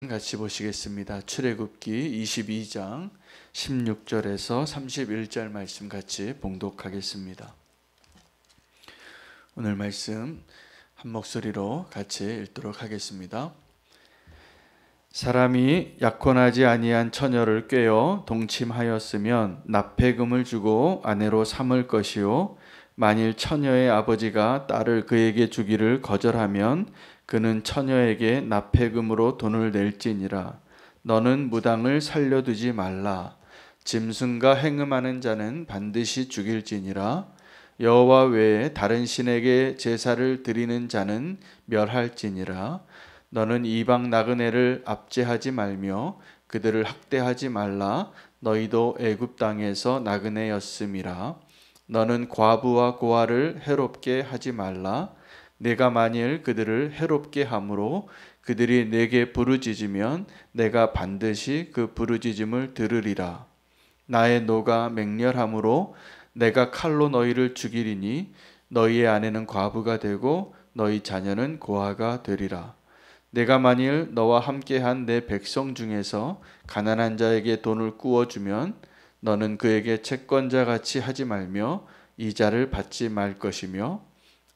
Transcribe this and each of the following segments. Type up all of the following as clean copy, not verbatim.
같이 보시겠습니다. 출애굽기 22장 16절에서 31절 말씀 같이 봉독하겠습니다. 오늘 말씀 한 목소리로 같이 읽도록 하겠습니다. 사람이 약혼하지 아니한 처녀를 꾀어 동침하였으면 납폐금을 주고 아내로 삼을 것이요, 만일 처녀의 아버지가 딸을 그에게 주기를 거절하면 그는 처녀에게 납폐금으로 돈을 낼지니라. 너는 무당을 살려두지 말라. 짐승과 행음하는 자는 반드시 죽일지니라. 여호와 외에 다른 신에게 제사를 드리는 자는 멸할지니라. 너는 이방 나그네를 압제하지 말며 그들을 학대하지 말라. 너희도 애굽 땅에서 나그네였음이라. 너는 과부와 고아를 해롭게 하지 말라. 내가 만일 그들을 해롭게 함으로 그들이 내게 부르짖으면 내가 반드시 그 부르짖음을 들으리라. 나의 노가 맹렬함으로 내가 칼로 너희를 죽이리니 너희의 아내는 과부가 되고 너희 자녀는 고아가 되리라. 내가 만일 너와 함께한 내 백성 중에서 가난한 자에게 돈을 꾸어주면 너는 그에게 채권자같이 하지 말며 이자를 받지 말 것이며,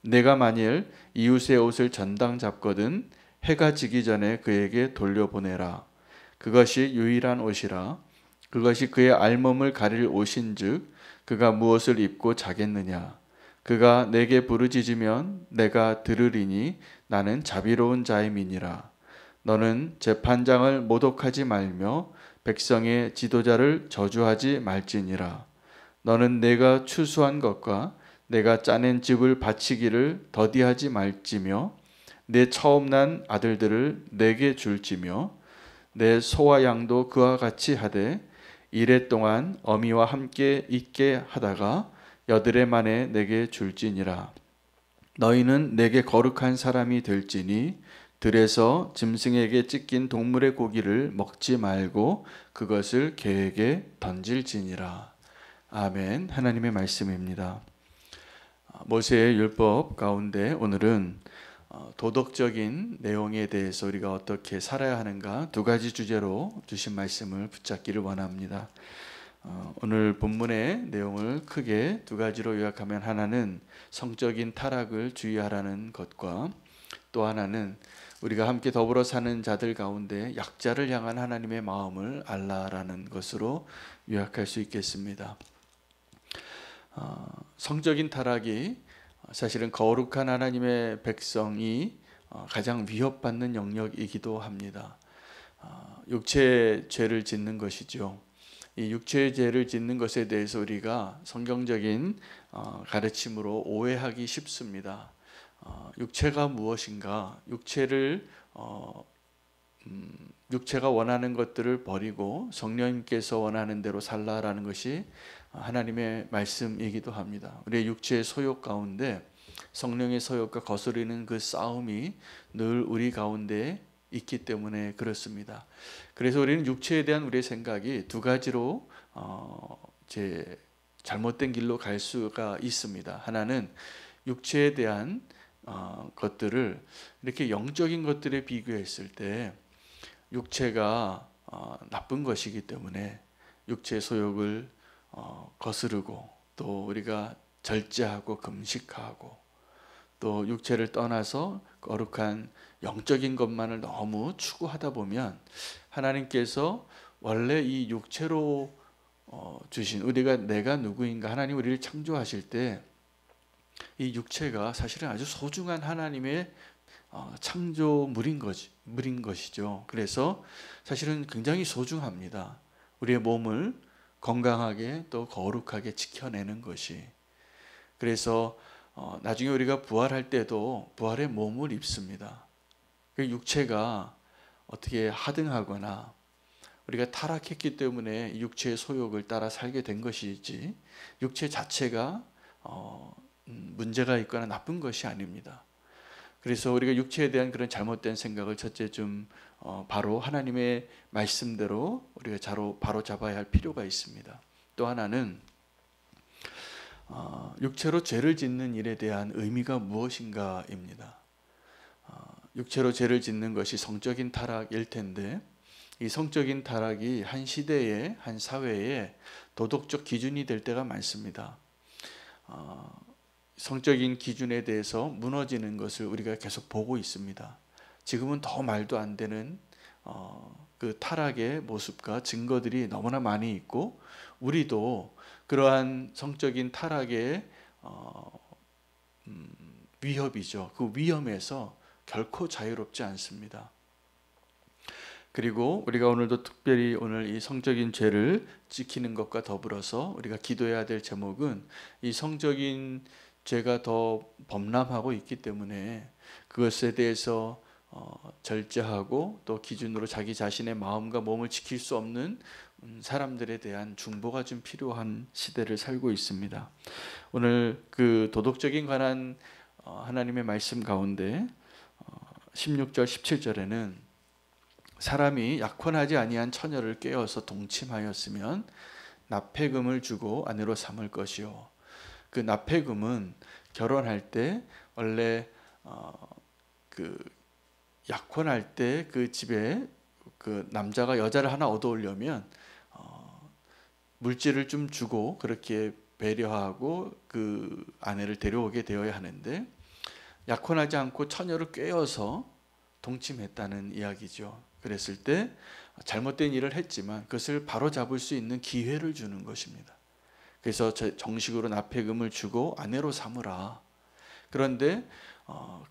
내가 만일 이웃의 옷을 전당 잡거든 해가 지기 전에 그에게 돌려보내라. 그것이 유일한 옷이라. 그것이 그의 알몸을 가릴 옷인즉 그가 무엇을 입고 자겠느냐. 그가 내게 부르짖으면 내가 들으리니 나는 자비로운 자임이니라. 너는 재판장을 모독하지 말며 백성의 지도자를 저주하지 말지니라. 너는 내가 추수한 것과 내가 짜낸 집을 바치기를 더디하지 말지며 내 처음 난 아들들을 내게 줄지며 내 소와 양도 그와 같이 하되 이레 동안 어미와 함께 있게 하다가 여드레 만에 내게 줄지니라. 너희는 내게 거룩한 사람이 될지니 들에서 짐승에게 찢긴 동물의 고기를 먹지 말고 그것을 개에게 던질지니라. 아멘. 하나님의 말씀입니다. 모세의 율법 가운데 오늘은 도덕적인 내용에 대해서 우리가 어떻게 살아야 하는가 두 가지 주제로 주신 말씀을 붙잡기를 원합니다. 오늘 본문의 내용을 크게 두 가지로 요약하면, 하나는 성적인 타락을 주의하라는 것과 또 하나는 우리가 함께 더불어 사는 자들 가운데 약자를 향한 하나님의 마음을 알라라는 것으로 요약할 수 있겠습니다. 성적인 타락이 사실은 거룩한 하나님의 백성이 가장 위협받는 영역이기도 합니다. 육체의 죄를 짓는 것이죠. 이 육체의 죄를 짓는 것에 대해서 우리가 성경적인 가르침으로 오해하기 쉽습니다. 육체가 무엇인가? 육체가 원하는 것들을 버리고 성령님께서 원하는 대로 살라라는 것이 하나님의 말씀이기도 합니다. 우리의 육체의 소욕 가운데 성령의 소욕과 거스르는 그 싸움이 늘 우리 가운데 있기 때문에 그렇습니다. 그래서 우리는 육체에 대한 우리의 생각이 두 가지로 잘못된 길로 갈 수가 있습니다. 하나는 육체에 대한 것들을 이렇게 영적인 것들에 비교했을 때 육체가 나쁜 것이기 때문에 육체의 소욕을 거스르고, 또 우리가 절제하고 금식하고, 또 육체를 떠나서 거룩한 영적인 것만을 너무 추구하다 보면 하나님께서 원래 이 육체로 주신 우리가 내가 누구인가, 하나님 우리를 창조하실 때 이 육체가 사실은 아주 소중한 하나님의 창조물인 것이죠. 그래서 사실은 굉장히 소중합니다. 우리의 몸을 건강하게 또 거룩하게 지켜내는 것이. 그래서 나중에 우리가 부활할 때도 부활의 몸을 입습니다. 그 육체가 어떻게 하등하거나 우리가 타락했기 때문에 육체의 소욕을 따라 살게 된 것이지, 육체 자체가 문제가 있거나 나쁜 것이 아닙니다. 그래서 우리가 육체에 대한 그런 잘못된 생각을 첫째 바로 하나님의 말씀대로 우리가 바로 잡아야 할 필요가 있습니다. 또 하나는 육체로 죄를 짓는 일에 대한 의미가 무엇인가입니다. 육체로 죄를 짓는 것이 성적인 타락일 텐데 이 성적인 타락이 한 시대에 한 사회에 도덕적 기준이 될 때가 많습니다. 성적인 기준에 대해서 무너지는 것을 우리가 계속 보고 있습니다. 지금은 더 말도 안 되는 그 타락의 모습과 증거들이 너무나 많이 있고 우리도 그러한 성적인 타락의 위협이죠. 그 위험에서 결코 자유롭지 않습니다. 그리고 우리가 오늘도 특별히 오늘 이 성적인 죄를 지키는 것과 더불어서 우리가 기도해야 될 제목은 이 성적인 죄가 더 범람하고 있기 때문에 그것에 대해서 절제하고 또 기준으로 자기 자신의 마음과 몸을 지킬 수 없는 사람들에 대한 중보가 좀 필요한 시대를 살고 있습니다. 오늘 그 도덕적인 관한 하나님의 말씀 가운데 16절 17절에는 사람이 약혼하지 아니한 처녀를 깨어서 동침하였으면 납폐금을 주고 아내로 삼을 것이요. 그 납폐금은 결혼할 때 원래 그 약혼할 때 그 집에 그 남자가 여자를 하나 얻어오려면 물질을 좀 주고 그렇게 배려하고 그 아내를 데려오게 되어야 하는데 약혼하지 않고 처녀를 꿰어서 동침했다는 이야기죠. 그랬을 때 잘못된 일을 했지만 그것을 바로잡을 수 있는 기회를 주는 것입니다. 그래서 정식으로 납폐금을 주고 아내로 삼으라. 그런데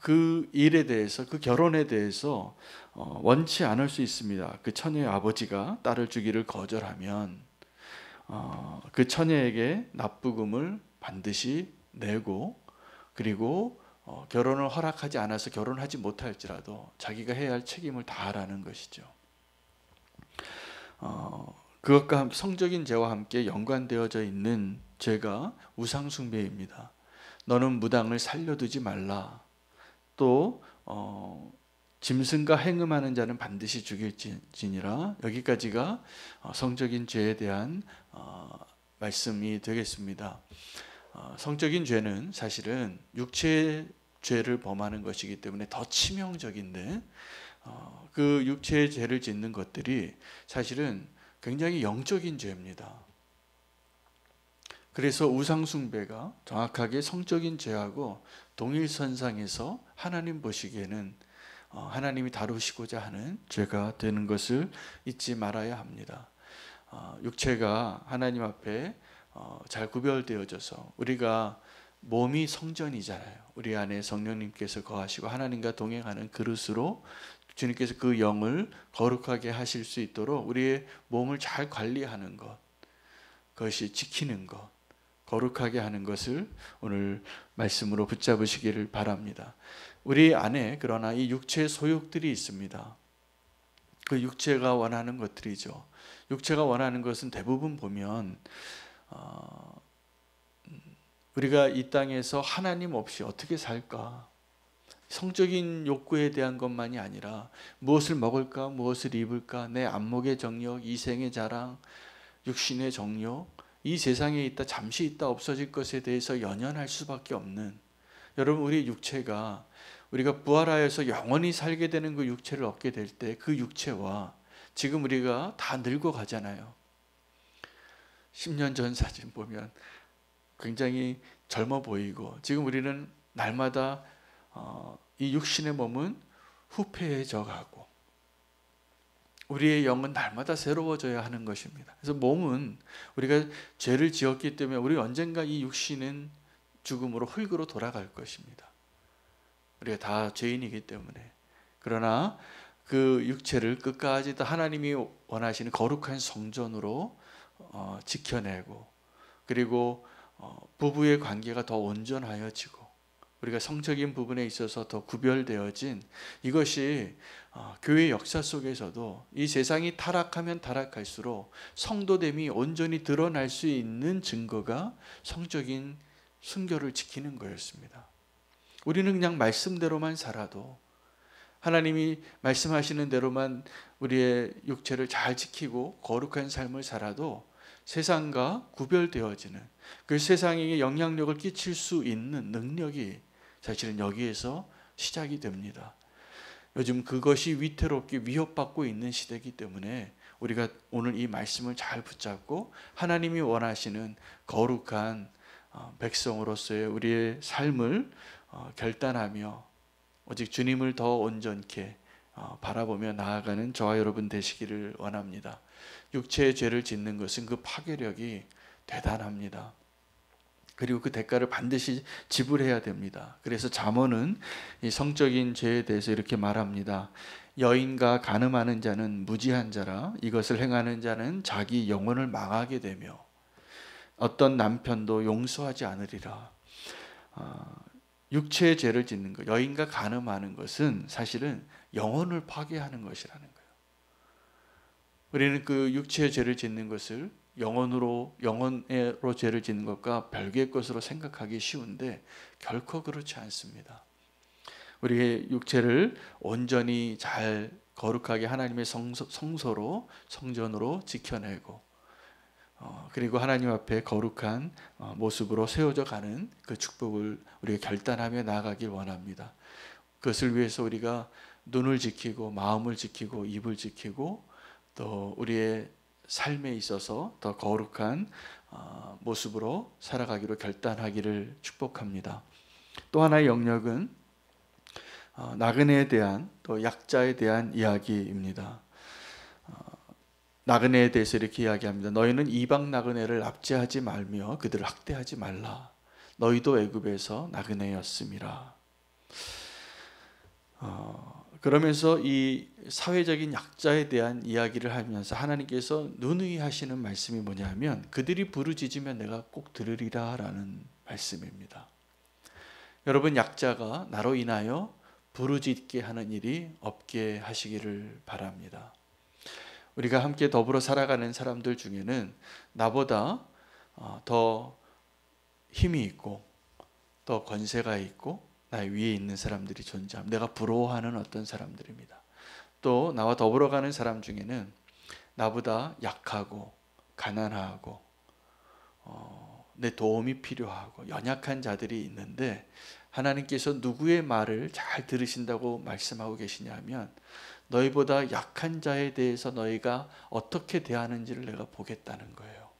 그 일에 대해서 그 결혼에 대해서 원치 않을 수 있습니다. 그 처녀의 아버지가 딸을 주기를 거절하면 그 처녀에게 납부금을 반드시 내고 그리고 결혼을 허락하지 않아서 결혼하지 못할지라도 자기가 해야 할 책임을 다하라는 것이죠. 그것과 성적인 죄와 함께 연관되어져 있는 죄가 우상숭배입니다. 너는 무당을 살려두지 말라. 또 짐승과 행음하는 자는 반드시 죽일지니라. 여기까지가 성적인 죄에 대한 말씀이 되겠습니다. 성적인 죄는 사실은 육체의 죄를 범하는 것이기 때문에 더 치명적인데 그 육체의 죄를 짓는 것들이 사실은 굉장히 영적인 죄입니다. 그래서 우상숭배가 정확하게 성적인 죄하고 동일선상에서 하나님 보시기에는 하나님이 다루시고자 하는 죄가 되는 것을 잊지 말아야 합니다. 육체가 하나님 앞에 잘 구별되어져서 우리가 몸이 성전이잖아요. 우리 안에 성령님께서 거하시고 하나님과 동행하는 그릇으로 주님께서 그 영을 거룩하게 하실 수 있도록 우리의 몸을 잘 관리하는 것, 그것이 지키는 것, 거룩하게 하는 것을 오늘 말씀으로 붙잡으시기를 바랍니다. 우리 안에 그러나 이 육체의 소욕들이 있습니다. 그 육체가 원하는 것들이죠. 육체가 원하는 것은 대부분 보면 우리가 이 땅에서 하나님 없이 어떻게 살까? 성적인 욕구에 대한 것만이 아니라 무엇을 먹을까? 무엇을 입을까? 내 안목의 정욕, 이생의 자랑, 육신의 정욕, 이 세상에 있다 잠시 있다 없어질 것에 대해서 연연할 수밖에 없는, 여러분 우리 육체가 우리가 부활하여서 영원히 살게 되는 그 육체를 얻게 될 때 그 육체와 지금 우리가 다 늙어가잖아요. 10년 전 사진 보면 굉장히 젊어 보이고 지금 우리는 날마다 이 육신의 몸은 후패해져 가고 우리의 영은 날마다 새로워져야 하는 것입니다. 그래서 몸은 우리가 죄를 지었기 때문에 우리 언젠가 이 육신은 죽음으로 흙으로 돌아갈 것입니다. 우리가 다 죄인이기 때문에. 그러나 그 육체를 끝까지 다 하나님이 원하시는 거룩한 성전으로 지켜내고 그리고 부부의 관계가 더 온전하여지고 우리가 성적인 부분에 있어서 더 구별되어진 이것이 교회 역사 속에서도 이 세상이 타락하면 타락할수록 성도됨이 온전히 드러날 수 있는 증거가 성적인 순결을 지키는 거였습니다. 우리는 그냥 말씀대로만 살아도 하나님이 말씀하시는 대로만 우리의 육체를 잘 지키고 거룩한 삶을 살아도 세상과 구별되어지는 그 세상에 영향력을 끼칠 수 있는 능력이 사실은 여기에서 시작이 됩니다. 요즘 그것이 위태롭게 위협받고 있는 시대이기 때문에 우리가 오늘 이 말씀을 잘 붙잡고 하나님이 원하시는 거룩한 백성으로서의 우리의 삶을 결단하며 오직 주님을 더 온전케 바라보며 나아가는 저와 여러분 되시기를 원합니다. 육체의 죄를 짓는 것은 그 파괴력이 대단합니다. 그리고 그 대가를 반드시 지불해야 됩니다. 그래서 잠언은 이 성적인 죄에 대해서 이렇게 말합니다. 여인과 간음하는 자는 무지한 자라 이것을 행하는 자는 자기 영혼을 망하게 되며 어떤 남편도 용서하지 않으리라. 육체의 죄를 짓는 것, 여인과 간음하는 것은 사실은 영혼을 파괴하는 것이라는 거예요. 우리는 그 육체의 죄를 짓는 것을 영혼으로 죄를 짓는 것과 별개의 것으로 생각하기 쉬운데 결코 그렇지 않습니다. 우리의 육체를 온전히 잘 거룩하게 하나님의 성소로 성전으로 지켜내고 그리고 하나님 앞에 거룩한 모습으로 세워져 가는 그 축복을 우리가 결단하며 나아가길 원합니다. 그것을 위해서 우리가 눈을 지키고 마음을 지키고 입을 지키고 또 우리의 삶에 있어서 더 거룩한 모습으로 살아가기로 결단하기를 축복합니다. 또 하나의 영역은 나그네에 대한 또 약자에 대한 이야기입니다. 나그네에 대해서 이렇게 이야기합니다. 너희는 이방 나그네를 납치하지 말며 그들을 학대하지 말라. 너희도 애굽에서 나그네였음이라. 그러면서 이 사회적인 약자에 대한 이야기를 하면서 하나님께서 누누이 하시는 말씀이 뭐냐면 그들이 부르짖으면 내가 꼭 들으리라 라는 말씀입니다. 여러분, 약자가 나로 인하여 부르짖게 하는 일이 없게 하시기를 바랍니다. 우리가 함께 더불어 살아가는 사람들 중에는 나보다 더 힘이 있고 더 권세가 있고 나의 위에 있는 사람들이 존재합니다. 내가 부러워하는 어떤 사람들입니다. 또 나와 더불어 가는 사람 중에는 나보다 약하고 가난하고 내 도움이 필요하고 연약한 자들이 있는데 하나님께서 누구의 말을 잘 들으신다고 말씀하고 계시냐면 너희보다 약한 자에 대해서 너희가 어떻게 대하는지를 내가 보겠다는 거예요.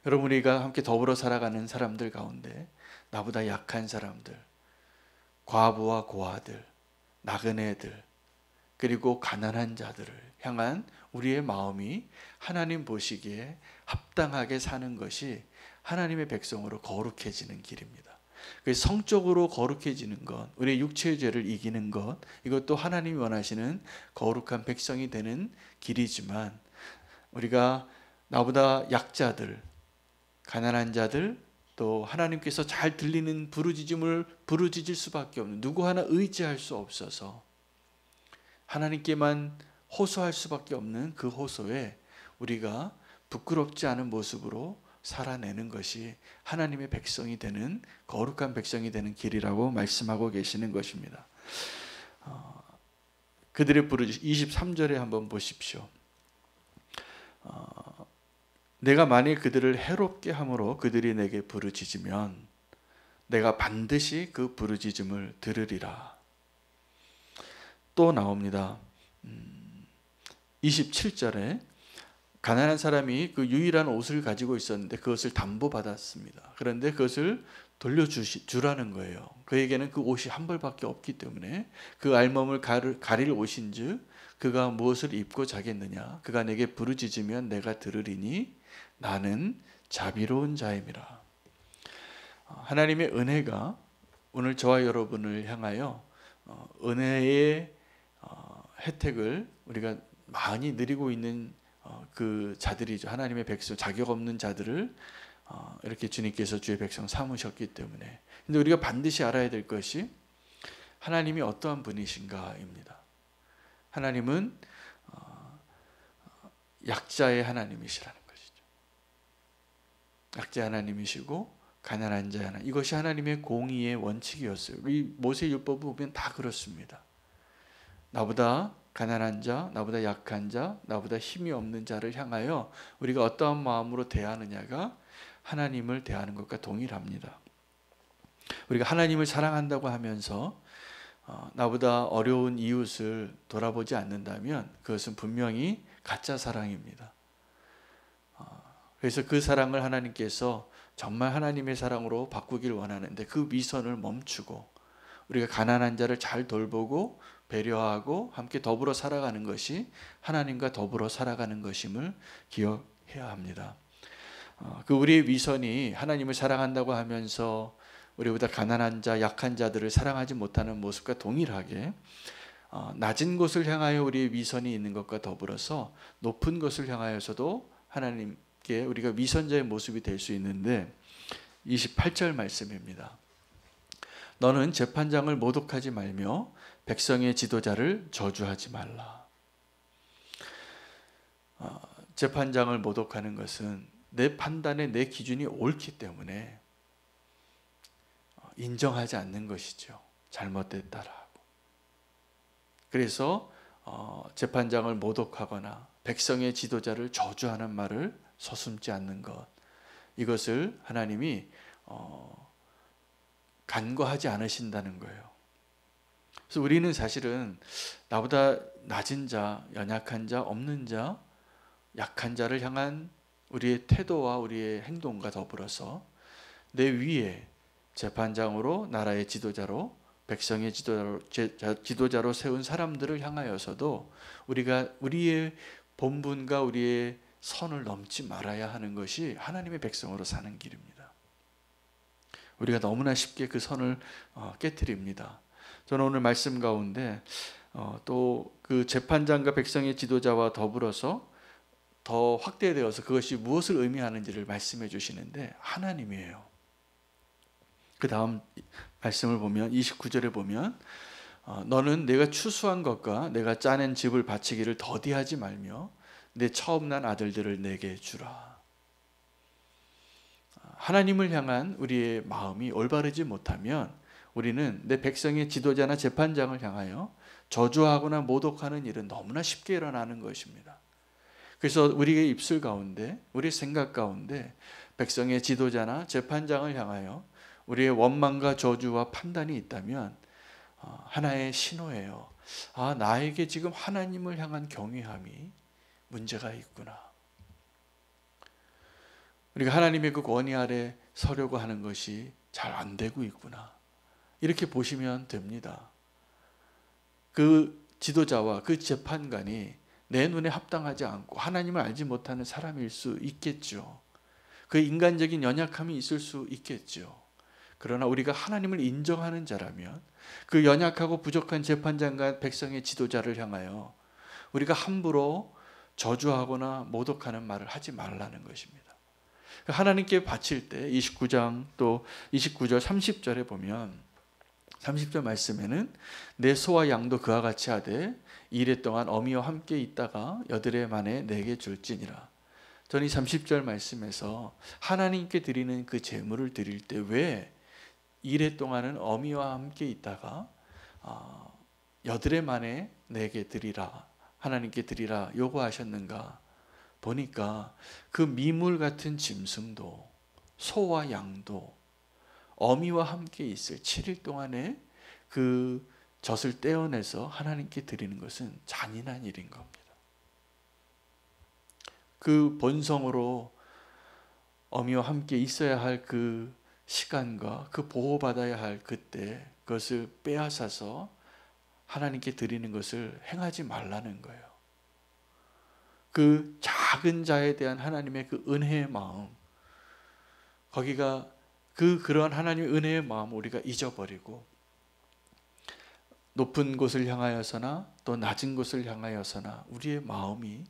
여러분, 우리가 함께 더불어 살아가는 사람들 가운데 나보다 약한 사람들, 과부와 고아들, 나그네들, 그리고 가난한 자들을 향한 우리의 마음이 하나님 보시기에 합당하게 사는 것이 하나님의 백성으로 거룩해지는 길입니다. 성적으로 거룩해지는 것, 우리의 육체의 죄를 이기는 것, 이것도 하나님이 원하시는 거룩한 백성이 되는 길이지만 우리가 나보다 약자들, 가난한 자들, 또 하나님께서 잘 들리는 부르짖음을 부르짖을 수밖에 없는, 누구 하나 의지할 수 없어서 하나님께만 호소할 수밖에 없는 그 호소에 우리가 부끄럽지 않은 모습으로 살아내는 것이 하나님의 백성이 되는, 거룩한 백성이 되는 길이라고 말씀하고 계시는 것입니다. 그들의 부르짖음 23절에 한번 보십시오. 내가 만일 그들을 해롭게 함으로 그들이 내게 부르짖으면 내가 반드시 그 부르짖음을 들으리라. 또 나옵니다. 27절에 가난한 사람이 그 유일한 옷을 가지고 있었는데 그것을 담보받았습니다. 그런데 그것을 돌려주라는 거예요. 그에게는 그 옷이 한 벌밖에 없기 때문에 그 알몸을 가릴 옷인즉 그가 무엇을 입고 자겠느냐. 그가 내게 부르짖으면 내가 들으리니 나는 자비로운 자임이라. 하나님의 은혜가 오늘 저와 여러분을 향하여 은혜의 혜택을 우리가 많이 누리고 있는 그 자들이죠. 하나님의 백성, 자격 없는 자들을 이렇게 주님께서 주의 백성 삼으셨기 때문에. 근데 우리가 반드시 알아야 될 것이 하나님이 어떠한 분이신가입니다. 하나님은 약자의 하나님이시라는 것이죠. 약자 하나님이시고 가난한 자 하나님, 이것이 하나님의 공의의 원칙이었어요. 우리 모세율법을 보면 다 그렇습니다. 나보다 가난한 자, 나보다 약한 자, 나보다 힘이 없는 자를 향하여 우리가 어떠한 마음으로 대하느냐가 하나님을 대하는 것과 동일합니다. 우리가 하나님을 사랑한다고 하면서 나보다 어려운 이웃을 돌아보지 않는다면 그것은 분명히 가짜 사랑입니다. 그래서 그 사랑을 하나님께서 정말 하나님의 사랑으로 바꾸길 원하는데 그 위선을 멈추고 우리가 가난한 자를 잘 돌보고 배려하고 함께 더불어 살아가는 것이 하나님과 더불어 살아가는 것임을 기억해야 합니다. 그 우리의 위선이 하나님을 사랑한다고 하면서 우리보다 가난한 자, 약한 자들을 사랑하지 못하는 모습과 동일하게 낮은 곳을 향하여 우리의 위선이 있는 것과 더불어서 높은 곳을 향하여서도 하나님께 우리가 위선자의 모습이 될 수 있는데 28절 말씀입니다. 너는 재판장을 모독하지 말며 백성의 지도자를 저주하지 말라. 재판장을 모독하는 것은 내 판단에 내 기준이 옳기 때문에 인정하지 않는 것이죠. 잘못됐다라고. 그래서 재판장을 모독하거나 백성의 지도자를 저주하는 말을 서슴지 않는 것, 이것을 하나님이 간과하지 않으신다는 거예요. 그래서 우리는 사실은 나보다 낮은 자, 연약한 자, 없는 자, 약한 자를 향한 우리의 태도와 우리의 행동과 더불어서 내 위에 재판장으로, 나라의 지도자로, 백성의 지도자로 세운 사람들을 향하여서도 우리가 우리의 본분과 우리의 선을 넘지 말아야 하는 것이 하나님의 백성으로 사는 길입니다. 우리가 너무나 쉽게 그 선을 깨트립니다. 저는 오늘 말씀 가운데 또 그 재판장과 백성의 지도자와 더불어서 더 확대되어서 그것이 무엇을 의미하는지를 말씀해 주시는데 하나님이에요. 그 다음 말씀을 보면 29절에 보면 너는 내가 추수한 것과 내가 짜낸 집을 바치기를 더디하지 말며 내 처음 난 아들들을 내게 주라. 하나님을 향한 우리의 마음이 올바르지 못하면 우리는 내 백성의 지도자나 재판장을 향하여 저주하거나 모독하는 일은 너무나 쉽게 일어나는 것입니다. 그래서 우리의 입술 가운데, 우리 생각 가운데 백성의 지도자나 재판장을 향하여 우리의 원망과 저주와 판단이 있다면 하나의 신호예요. 나에게 지금 하나님을 향한 경외함이 문제가 있구나. 우리가 하나님의 그 권위 아래 서려고 하는 것이 잘 안 되고 있구나. 이렇게 보시면 됩니다. 그 지도자와 그 재판관이 내 눈에 합당하지 않고 하나님을 알지 못하는 사람일 수 있겠죠. 그 인간적인 연약함이 있을 수 있겠죠. 그러나 우리가 하나님을 인정하는 자라면 그 연약하고 부족한 재판장과 백성의 지도자를 향하여 우리가 함부로 저주하거나 모독하는 말을 하지 말라는 것입니다. 하나님께 바칠 때 29장 또 29절 30절에 보면 30절 말씀에는 내 소와 양도 그와 같이 하되 이래 동안 어미와 함께 있다가 여드레 만에 내게 줄지니라. 저는 이 30절 말씀에서 하나님께 드리는 그 제물을 드릴 때 왜 이래 동안은 어미와 함께 있다가 여드레 만에 내게 드리라, 하나님께 드리라 요구하셨는가 보니까 그 미물 같은 짐승도 소와 양도 어미와 함께 있을 7일 동안에 그 젖을 떼어내서 하나님께 드리는 것은 잔인한 일인 겁니다. 그 본성으로 어미와 함께 있어야 할 그 시간과 그 보호받아야 할 그때 그것을 빼앗아서 하나님께 드리는 것을 행하지 말라는 거예요. 그 작은 자에 대한 하나님의 그 은혜의 마음, 거기가 그런 하나님의 은혜의 마음을 우리가 잊어버리고 높은 곳을 향하여서나 또 낮은 곳을 향하여서나 우리의 마음이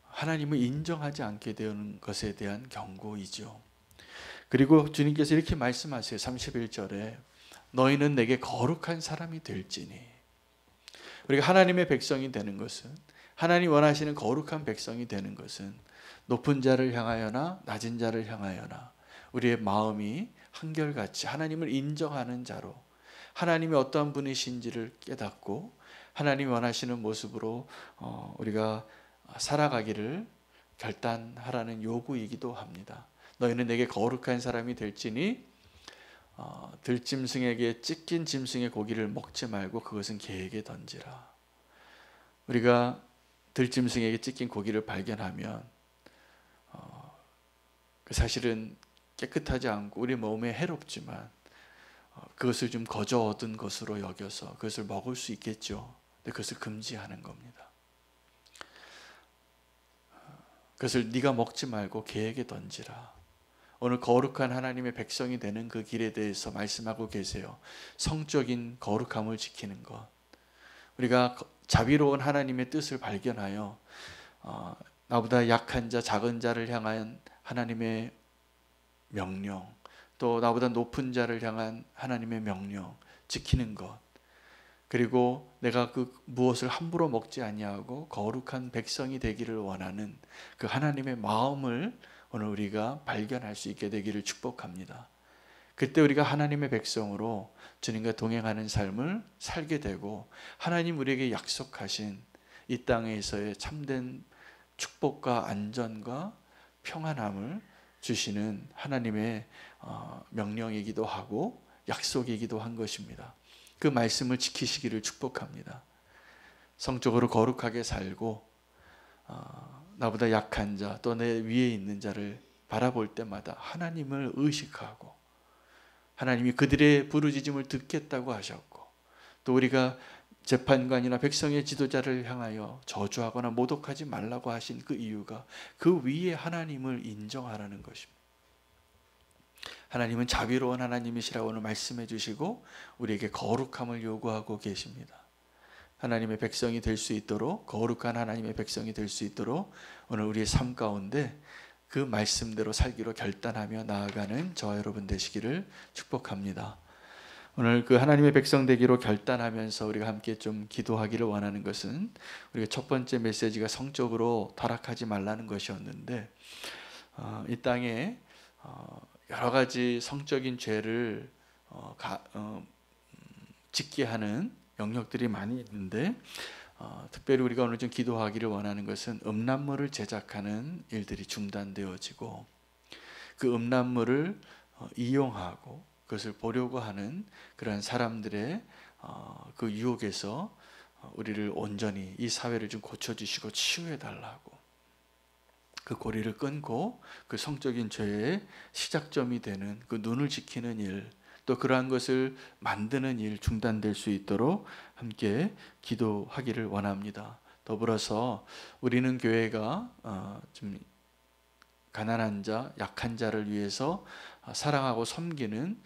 하나님을 인정하지 않게 되는 것에 대한 경고이죠. 그리고 주님께서 이렇게 말씀하세요. 31절에 너희는 내게 거룩한 사람이 될지니. 우리가 하나님의 백성이 되는 것은, 하나님 원하시는 거룩한 백성이 되는 것은 높은 자를 향하여나 낮은 자를 향하여나 우리의 마음이 한결같이 하나님을 인정하는 자로 하나님이 어떠한 분이신지를 깨닫고 하나님이 원하시는 모습으로 우리가 살아가기를 결단하라는 요구이기도 합니다. 너희는 내게 거룩한 사람이 될지니 들짐승에게 찢긴 짐승의 고기를 먹지 말고 그것은 개에게 던지라. 우리가 들짐승에게 찢긴 고기를 발견하면 사실은 깨끗하지 않고 우리 몸에 해롭지만 그것을 좀 거저 얻은 것으로 여겨서 그것을 먹을 수 있겠죠. 근데 그것을 금지하는 겁니다. 그것을 네가 먹지 말고 개에게 던지라. 오늘 거룩한 하나님의 백성이 되는 그 길에 대해서 말씀하고 계세요. 성적인 거룩함을 지키는 것. 우리가 자비로운 하나님의 뜻을 발견하여 나보다 약한 자, 작은 자를 향한 하나님의 명령, 또 나보다 높은 자를 향한 하나님의 명령 지키는 것, 그리고 내가 그 무엇을 함부로 먹지 아니하고 거룩한 백성이 되기를 원하는 그 하나님의 마음을 오늘 우리가 발견할 수 있게 되기를 축복합니다. 그때 우리가 하나님의 백성으로 주님과 동행하는 삶을 살게 되고 하나님 우리에게 약속하신 이 땅에서의 참된 축복과 안전과 평안함을 주시는 하나님의 명령이기도 하고 약속이기도 한 것입니다. 그 말씀을 지키시기를 축복합니다. 성적으로 거룩하게 살고 나보다 약한 자, 또 내 위에 있는 자를 바라볼 때마다 하나님을 의식하고 하나님이 그들의 부르짖음을 듣겠다고 하셨고, 또 우리가 재판관이나 백성의 지도자를 향하여 저주하거나 모독하지 말라고 하신 그 이유가 그 위에 하나님을 인정하라는 것입니다. 하나님은 자비로운 하나님이시라고 오늘 말씀해 주시고 우리에게 거룩함을 요구하고 계십니다. 하나님의 백성이 될 수 있도록, 거룩한 하나님의 백성이 될 수 있도록 오늘 우리의 삶 가운데 그 말씀대로 살기로 결단하며 나아가는 저와 여러분 되시기를 축복합니다. 오늘 그 하나님의 백성 되기로 결단하면서 우리가 함께 좀 기도하기를 원하는 것은, 우리가 첫 번째 메시지가 성적으로 타락하지 말라는 것이었는데 이 땅에 여러 가지 성적인 죄를 짓게 하는 영역들이 많이 있는데 특별히 우리가 오늘 좀 기도하기를 원하는 것은 음란물을 제작하는 일들이 중단되어지고 그 음란물을 이용하고 그것을 보려고 하는 그런 사람들의 그 유혹에서 우리를 온전히 이 사회를 좀 고쳐주시고 치유해 달라고, 그 고리를 끊고 그 성적인 죄의 시작점이 되는 그 눈을 지키는 일, 또 그러한 것을 만드는 일 중단될 수 있도록 함께 기도하기를 원합니다. 더불어서 우리는 교회가 좀 가난한 자, 약한 자를 위해서 사랑하고 섬기는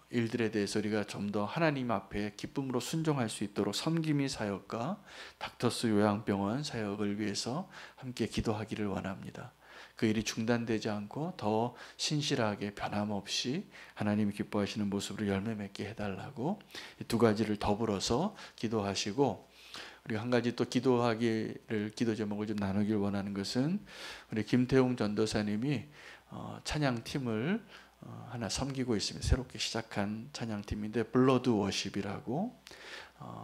일들에 대해서 우리가 좀 더 하나님 앞에 기쁨으로 순종할 수 있도록 섬김이 사역과 닥터스 요양병원 사역을 위해서 함께 기도하기를 원합니다. 그 일이 중단되지 않고 더 신실하게 변함없이 하나님이 기뻐하시는 모습으로 열매 맺게 해달라고 이 두 가지를 더불어서 기도하시고, 우리가 한 가지 또 기도 제목을 좀 나누길 원하는 것은 우리 김태웅 전도사님이 찬양팀을 하나 섬기고 있습니다. 새롭게 시작한 찬양팀인데 블러드 워십이라고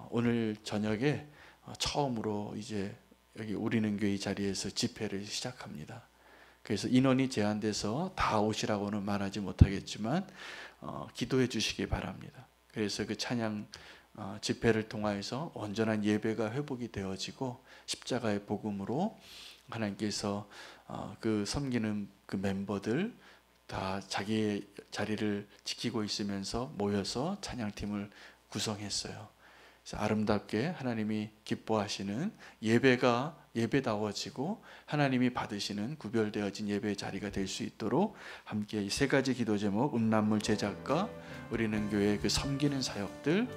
오늘 저녁에 처음으로 이제 여기 우리는 교회 자리에서 집회를 시작합니다. 그래서 인원이 제한돼서 다 오시라고는 말하지 못하겠지만 기도해 주시기 바랍니다. 그래서 그 찬양 집회를 통하여서 온전한 예배가 회복이 되어지고 십자가의 복음으로 하나님께서 그 섬기는 그 멤버들 다 자기의 자리를 지키고 있으면서 모여서 찬양팀을 구성했어요. 그래서 아름답게 하나님이 기뻐하시는 예배가 예배다워지고 하나님이 받으시는 구별되어진 예배의 자리가 될 수 있도록 함께 이 세 가지 기도 제목, 음란물 제작과 우리는 교회 그 섬기는 사역들,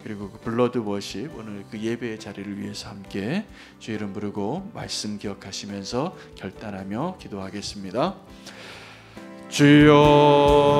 그리고 그 블러드 워십, 오늘 그 예배의 자리를 위해서 함께 주의 이름 부르고 말씀 기억하시면서 결단하며 기도하겠습니다. 주여